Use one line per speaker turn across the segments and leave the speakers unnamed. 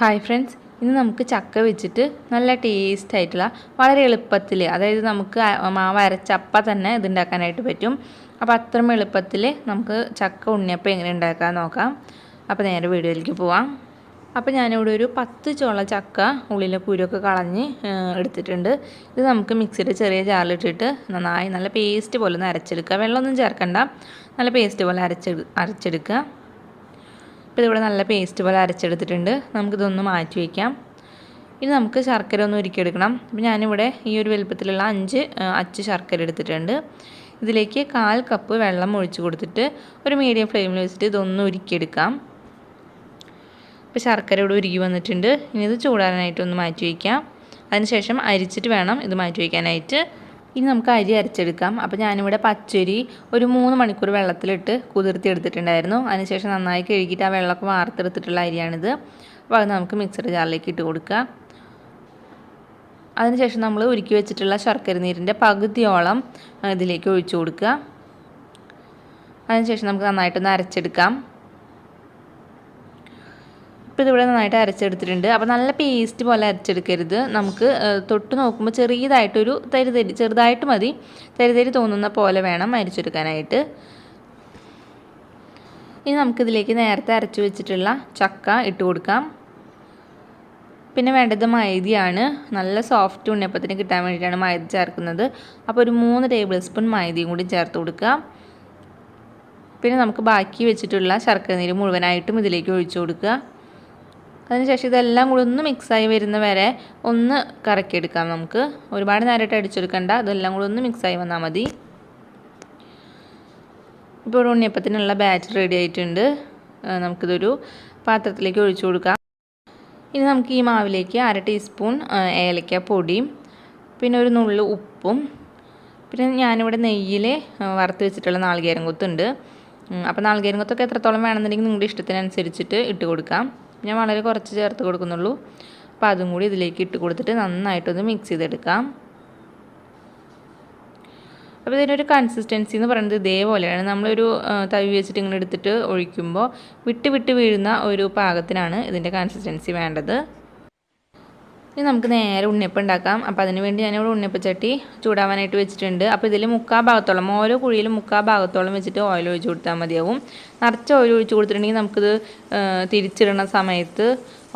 Hi friends, ഇന്ന് നമുക്ക് ചക്ക വെച്ചിട്ട് നല്ല ടേസ്റ്റ് ആയിട്ടുള്ള വളരെ എളുപ്പത്തിൽ, അതായത് നമുക്ക് മാവ് അരച്ചപ്പം തന്നെ ഇത് ഉണ്ടാക്കാനായിട്ട് പറ്റും. അപ്പോൾ അത്രയും എളുപ്പത്തിൽ നമുക്ക് ചക്ക ഉണ്ണിയപ്പം എങ്ങനെ ഉണ്ടാക്കാൻ നോക്കാം. അപ്പോൾ നേരെ വീഡിയോയിലേക്ക് പോവാം. അപ്പോൾ ഞാനിവിടെ ഒരു 10 ചോള ചക്ക ഉള്ളിലെ കുരുവൊക്കെ കളഞ്ഞ് എടുത്തിട്ടുണ്ട്. ഇത് നമുക്ക് മിക്സിയുടെ ചെറിയ ജാറിലിട്ടിട്ട് നന്നായി നല്ല പേസ്റ്റ് പോലെ ഒന്ന് അരച്ചെടുക്കുക. വെള്ളമൊന്നും ചേർക്കണ്ട, നല്ല പേസ്റ്റ് പോലെ അരച്ചെടുക്കുക. ഇപ്പോൾ ഇതിവിടെ നല്ല പേസ്റ്റ് പോലെ അരച്ചെടുത്തിട്ടുണ്ട്. നമുക്കിതൊന്ന് മാറ്റി വയ്ക്കാം. ഇനി നമുക്ക് ശർക്കര ഒന്ന് ഉരുക്കിയെടുക്കണം. അപ്പോൾ ഞാനിവിടെ ഈ ഒരു വലുപ്പത്തിലുള്ള 5 അച്ച് ശർക്കര എടുത്തിട്ടുണ്ട്. ഇതിലേക്ക് 1/4 കപ്പ് വെള്ളം ഒഴിച്ച് കൊടുത്തിട്ട് ഒരു മീഡിയം ഫ്ലെയിമിൽ വെച്ചിട്ട് ഇതൊന്ന് ഉരുക്കിയെടുക്കാം. ഇപ്പോൾ ശർക്കര ഇവിടെ ഉരുകി വന്നിട്ടുണ്ട്. ഇനി ഇത് ചൂടാനായിട്ടൊന്ന് മാറ്റി വയ്ക്കാം. അതിനുശേഷം അരിച്ചിട്ട് വേണം ഇത് മാറ്റി വയ്ക്കാനായിട്ട്. ഇനി നമുക്ക് അരി അരച്ചെടുക്കാം. അപ്പോൾ ഞാനിവിടെ പച്ചരി ഒരു 3 മണിക്കൂർ വെള്ളത്തിലിട്ട് കുതിർത്തി എടുത്തിട്ടുണ്ടായിരുന്നു. അതിനുശേഷം നന്നായി കഴുകിയിട്ട് ആ വെള്ളമൊക്കെ വാർത്തെടുത്തിട്ടുള്ള അരിയാണിത്. അപ്പോൾ അത് നമുക്ക് മിക്സിയുടെ ജാറിലേക്ക് ഇട്ട് കൊടുക്കുക. അതിനുശേഷം നമ്മൾ ഉരുക്കി വെച്ചിട്ടുള്ള ശർക്കര നീരിൻ്റെ പകുതിയോളം ഇതിലേക്ക് ഒഴിച്ചു കൊടുക്കുക. അതിനുശേഷം നമുക്ക് നന്നായിട്ടൊന്ന് അരച്ചെടുക്കാം. ഇപ്പോൾ ഇതിവിടെ നന്നായിട്ട് അരച്ചെടുത്തിട്ടുണ്ട്. അപ്പോൾ നല്ല പേസ്റ്റ് പോലെ അരച്ചെടുക്കരുത്. നമുക്ക് തൊട്ട് നോക്കുമ്പോൾ ചെറിയതായിട്ടൊരു ചെറുതായിട്ട് മതി, തരി തോന്നുന്ന പോലെ വേണം അരച്ചെടുക്കാനായിട്ട്. ഇനി നമുക്കിതിലേക്ക് നേരത്തെ അരച്ചു വെച്ചിട്ടുള്ള ചക്ക ഇട്ട് കൊടുക്കാം. പിന്നെ വേണ്ടത് മൈദയാണ്. നല്ല സോഫ്റ്റ് ഉണ്ണിയപ്പത്തിന് കിട്ടാൻ വേണ്ടിയിട്ടാണ് മൈദ ചേർക്കുന്നത്. അപ്പോൾ ഒരു 3 ടേബിൾ സ്പൂൺ മൈദയും കൂടി ചേർത്ത് കൊടുക്കുക. പിന്നെ നമുക്ക് ബാക്കി വെച്ചിട്ടുള്ള ശർക്കര നീര് മുഴുവനായിട്ടും ഇതിലേക്ക് ഒഴിച്ചു കൊടുക്കുക. അതിനുശേഷം ഇതെല്ലാം കൂടി ഒന്ന് മിക്സായി വരുന്ന വരെ ഒന്ന് കറക്കിയെടുക്കാം. നമുക്ക് ഒരുപാട് നേരമായിട്ട് അടിച്ചെടുക്കണ്ട, ഇതെല്ലാം കൂടി ഒന്ന് മിക്സായി വന്നാൽ മതി. ഇപ്പോൾ ഒരു ഉണ്ണിയപ്പത്തിനുള്ള ബാറ്റർ റെഡി ആയിട്ടുണ്ട്. നമുക്കിതൊരു പാത്രത്തിലേക്ക് ഒഴിച്ചു കൊടുക്കാം. ഇനി നമുക്ക് ഈ മാവിലേക്ക് 1/2 ടീസ്പൂൺ ഏലക്ക പൊടിയും പിന്നെ ഒരു നുള്ളു ഉപ്പും പിന്നെ ഞാനിവിടെ നെയ്യിൽ വറുത്ത് വെച്ചിട്ടുള്ള നാളികേരം കൊത്തുണ്ട്. അപ്പോൾ നാളികേരം കൊത്തൊക്കെ എത്രത്തോളം വേണമെന്നുണ്ടെങ്കിൽ നിങ്ങളുടെ ഇഷ്ടത്തിനനുസരിച്ചിട്ട് ഇട്ട് കൊടുക്കാം. ഞാൻ വളരെ കുറച്ച് ചേർത്ത് കൊടുക്കുന്നുള്ളൂ. അപ്പോൾ അതും കൂടി ഇതിലേക്ക് ഇട്ട് കൊടുത്തിട്ട് നന്നായിട്ടൊന്ന് മിക്സ് ചെയ്തെടുക്കാം. അപ്പോൾ ഇതിനൊരു കൺസിസ്റ്റൻസി എന്ന് പറയുന്നത് ഇതേപോലെയാണ്. നമ്മളൊരു തവി വെച്ചിട്ട് ഇങ്ങനെ എടുത്തിട്ട് ഒഴിക്കുമ്പോൾ വിട്ട് വീഴുന്ന ഒരു പാകത്തിനാണ് ഇതിൻ്റെ കൺസിസ്റ്റൻസി വേണ്ടത്. ഇനി നമുക്ക് നേരെ ഉണ്ണിയപ്പം ഉണ്ടാക്കാം. അപ്പോൾ അതിന് വേണ്ടി ഞാനിവിടെ ഉണ്ണിയപ്പച്ചട്ടി ചൂടാവാനായിട്ട് വെച്ചിട്ടുണ്ട്. അപ്പോൾ ഇതിൽ 3/4 ഭാഗത്തോളം, ഓരോ കുഴിയിലും 3/4 ഭാഗത്തോളം വെച്ചിട്ട് ഓയിൽ ഒഴിച്ച് കൊടുത്താൽ മതിയാവും. നിറച്ച് ഓയിൽ ഒഴിച്ച് കൊടുത്തിട്ടുണ്ടെങ്കിൽ നമുക്കിത് തിരിച്ചിടുന്ന സമയത്ത്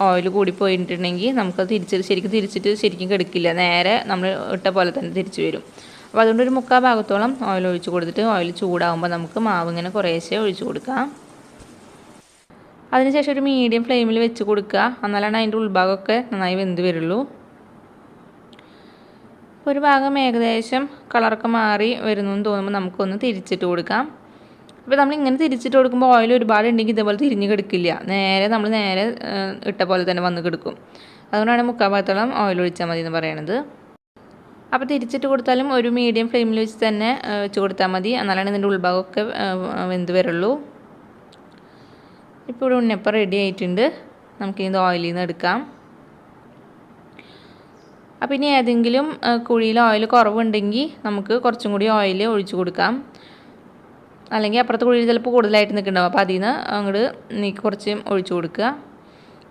ഓയിൽ കൂടിപ്പോയിട്ടുണ്ടെങ്കിൽ നമുക്കത് ശരിക്കും കെടുക്കില്ല. നേരെ നമ്മൾ ഇട്ട പോലെ തന്നെ തിരിച്ചു വരും. അപ്പോൾ അതുകൊണ്ട് ഒരു 3/4 ഭാഗത്തോളം ഓയിൽ ഒഴിച്ച് കൊടുത്തിട്ട് ഓയിൽ ചൂടാകുമ്പോൾ നമുക്ക് മാവ് ഇങ്ങനെ കുറേശ്ശെ ഒഴിച്ച് കൊടുക്കാം. അതിനുശേഷം ഒരു മീഡിയം ഫ്ലെയിമിൽ വെച്ച് കൊടുക്കുക. എന്നാലാണ് അതിൻ്റെ ഉൾഭാഗമൊക്കെ നന്നായി വെന്ത് വരുള്ളൂ. ഒരു ഭാഗം ഏകദേശം കളറൊക്കെ മാറി വരുന്നു എന്ന് തോന്നുമ്പോൾ നമുക്കൊന്ന് തിരിച്ചിട്ട് കൊടുക്കാം. അപ്പോൾ നമ്മളിങ്ങനെ തിരിച്ചിട്ട് കൊടുക്കുമ്പോൾ ഓയിൽ ഒരുപാട് ഉണ്ടെങ്കിൽ ഇതേപോലെ തിരിഞ്ഞ് കിടക്കില്ല. നമ്മൾ നേരെ ഇട്ട പോലെ തന്നെ വന്ന് കിടക്കും. അതുകൊണ്ടാണ് 3/4 ഭാഗത്തോളം ഓയിൽ ഒഴിച്ചാൽ മതി എന്ന് പറയണത്. അപ്പോൾ തിരിച്ചിട്ട് കൊടുത്താലും ഒരു മീഡിയം ഫ്ലെയിമിൽ വെച്ച് തന്നെ വെച്ച് കൊടുത്താൽ മതി. എന്നാലാണ് ഇതിൻ്റെ ഉൾഭാഗമൊക്കെ വെന്ത് വരുള്ളൂ. ഇപ്പോൾ ഇവിടെ ഉണ്ണിയപ്പം റെഡി ആയിട്ടുണ്ട്. നമുക്കിത് ഓയിലിൽ നിന്ന് എടുക്കാം. അപ്പോൾ ഇനി ഏതെങ്കിലും കുഴിയിൽ ഓയിൽ കുറവുണ്ടെങ്കിൽ നമുക്ക് കുറച്ചും കൂടി ഓയിൽ ഒഴിച്ച് കൊടുക്കാം. അല്ലെങ്കിൽ അപ്പുറത്തെ കുഴിയിൽ ചിലപ്പോൾ കൂടുതലായിട്ട് നിൽക്കുന്നുണ്ടാവും. അപ്പോൾ അതിൽ നിന്ന് അങ്ങോട്ട് നീക്കി കുറച്ച് ഒഴിച്ച് കൊടുക്കുക.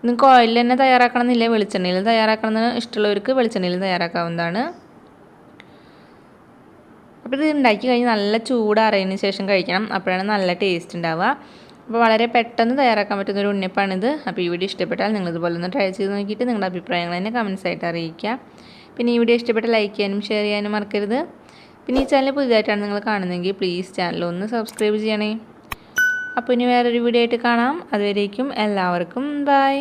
നിങ്ങൾക്ക് ഓയിലിൽ തന്നെ തയ്യാറാക്കണമെന്നില്ല, വെളിച്ചെണ്ണയിൽ തയ്യാറാക്കണമെന്ന് ഇഷ്ടമുള്ളവർക്ക് വെളിച്ചെണ്ണയിൽ തയ്യാറാക്കാവുന്നതാണ്. അപ്പോൾ ഇത് ഉണ്ടാക്കി കഴിഞ്ഞ് നല്ല ചൂടാറിയതിന് ശേഷം കഴിക്കണം. അപ്പോഴാണ് നല്ല ടേസ്റ്റ് ഉണ്ടാവുക. അപ്പോൾ വളരെ പെട്ടെന്ന് തയ്യാറാക്കാൻ പറ്റുന്നൊരു ഉണ്ണിയപ്പാണിത്. അപ്പോൾ ഈ വീഡിയോ ഇഷ്ടപ്പെട്ടാൽ നിങ്ങളിതുപോലെ ഒന്ന് ട്രൈ ചെയ്ത് നോക്കിയിട്ട് നിങ്ങളുടെ അഭിപ്രായങ്ങൾ തന്നെ കമൻസ് ആയിട്ട് അറിയിക്കുക. പിന്നെ ഈ വീഡിയോ ഇഷ്ടപ്പെട്ടാൽ ലൈക്ക് ചെയ്യാനും ഷെയർ ചെയ്യാനും മറക്കരുത്. പിന്നെ ഈ ചാനൽ പുതിയതായിട്ടാണ് നിങ്ങൾ കാണുന്നതെങ്കിൽ പ്ലീസ് ചാനൽ ഒന്ന് സബ്സ്ക്രൈബ് ചെയ്യണേ. അപ്പോൾ ഇനി വേറൊരു വീഡിയോ ആയിട്ട് കാണാം. അതുവരേക്കും എല്ലാവർക്കും ബൈ.